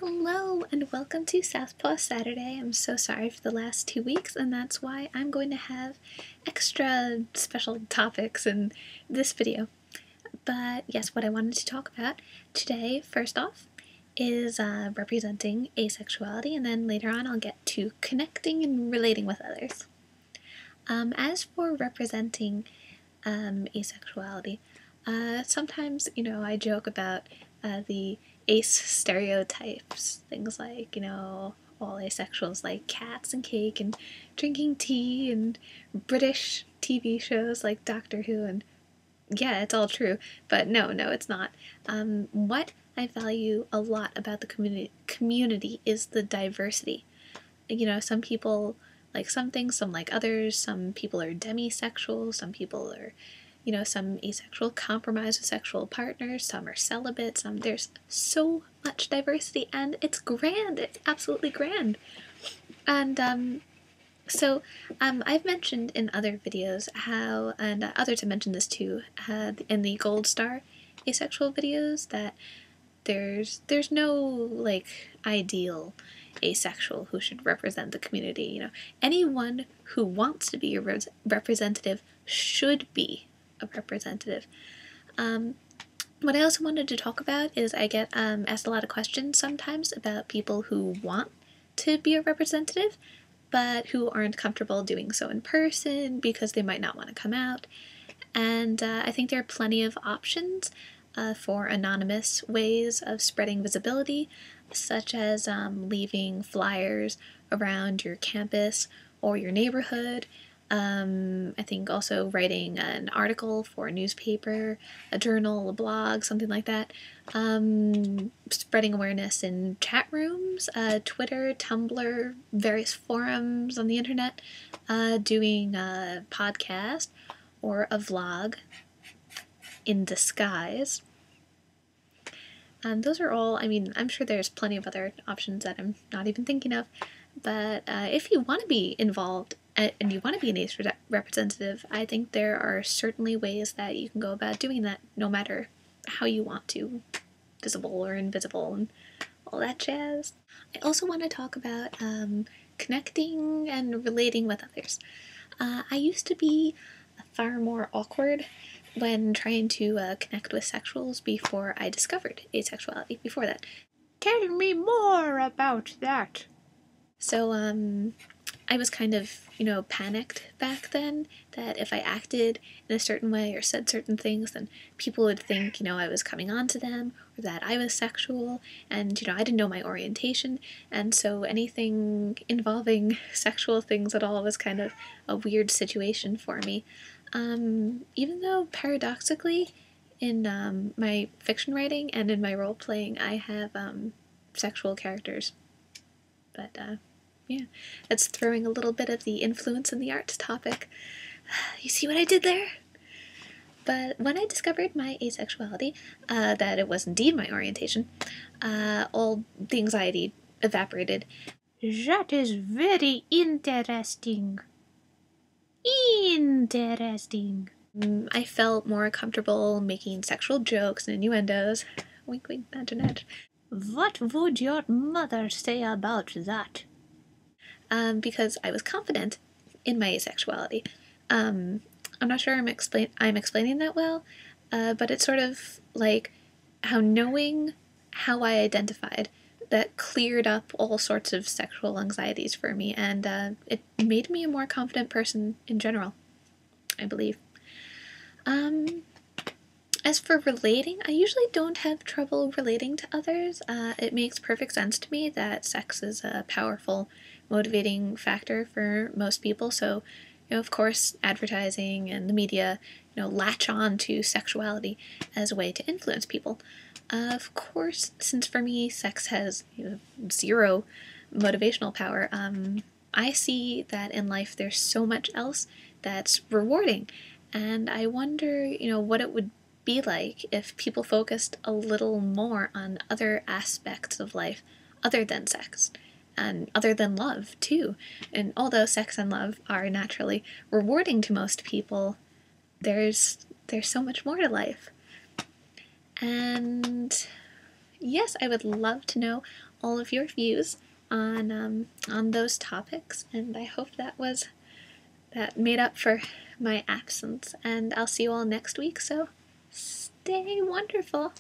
Hello and welcome to Southpaw Saturday. I'm so sorry for the last 2 weeks, and that's why I'm going to have extra special topics in this video. But yes, what I wanted to talk about today, first off, is representing asexuality, and then later on I'll get to connecting and relating with others. As for representing asexuality, sometimes, I joke about the ace stereotypes, things like, all asexuals like cats and cake and drinking tea and British TV shows like Doctor Who, and yeah, it's all true, but no, it's not. What I value a lot about the community is the diversity. Some people like some things, some like others, some people are demisexual, some people are some asexual compromise with sexual partners, some are celibate, there's so much diversity, and it's grand, it's absolutely grand. And so I've mentioned in other videos how, and others have mentioned this too, in the Gold Star asexual videos, that there's no, like, ideal asexual who should represent the community. Anyone who wants to be a representative should be a representative. What I also wanted to talk about is I get asked a lot of questions sometimes about people who want to be a representative, but who aren't comfortable doing so in person because they might not want to come out. And I think there are plenty of options for anonymous ways of spreading visibility, such as leaving flyers around your campus or your neighborhood. I think also writing an article for a newspaper, a journal, a blog, something like that. Spreading awareness in chat rooms, Twitter, Tumblr, various forums on the internet, doing a podcast or a vlog in disguise. Those are all, I'm sure there's plenty of other options that I'm not even thinking of, but if you want to be involved and you want to be an ace representative, I think there are certainly ways that you can go about doing that, no matter how you want to, visible or invisible and all that jazz. I also want to talk about connecting and relating with others. I used to be far more awkward when trying to connect with sexuals before I discovered asexuality. Before that, tell me more about that. So I was kind of, panicked back then that if I acted in a certain way or said certain things, then people would think, I was coming on to them, or that I was sexual, and, I didn't know my orientation, and so anything involving sexual things at all was kind of a weird situation for me. Even though, paradoxically, in my fiction writing and in my role-playing, I have sexual characters. But, yeah, that's throwing a little bit of the influence in the arts topic. You see what I did there? But when I discovered my asexuality, that it was indeed my orientation, all the anxiety evaporated. That is very interesting. I felt more comfortable making sexual jokes and innuendos. Wink, wink, nudge, nudge. What would your mother say about that? Because I was confident in my asexuality. I'm not sure I'm explaining that well, but it's sort of like how knowing how I identified that cleared up all sorts of sexual anxieties for me, and it made me a more confident person in general, I believe. As for relating, I usually don't have trouble relating to others. It makes perfect sense to me that sex is a powerful motivating factor for most people, so, of course, advertising and the media, latch on to sexuality as a way to influence people. Of course, since for me sex has zero motivational power, I see that in life there's so much else that's rewarding, and I wonder, what it would be like if people focused a little more on other aspects of life other than sex, and other than love, too. And although sex and love are naturally rewarding to most people, there's so much more to life. And yes, I would love to know all of your views on those topics, and I hope that made up for my absence. And I'll see you all next week. So stay wonderful.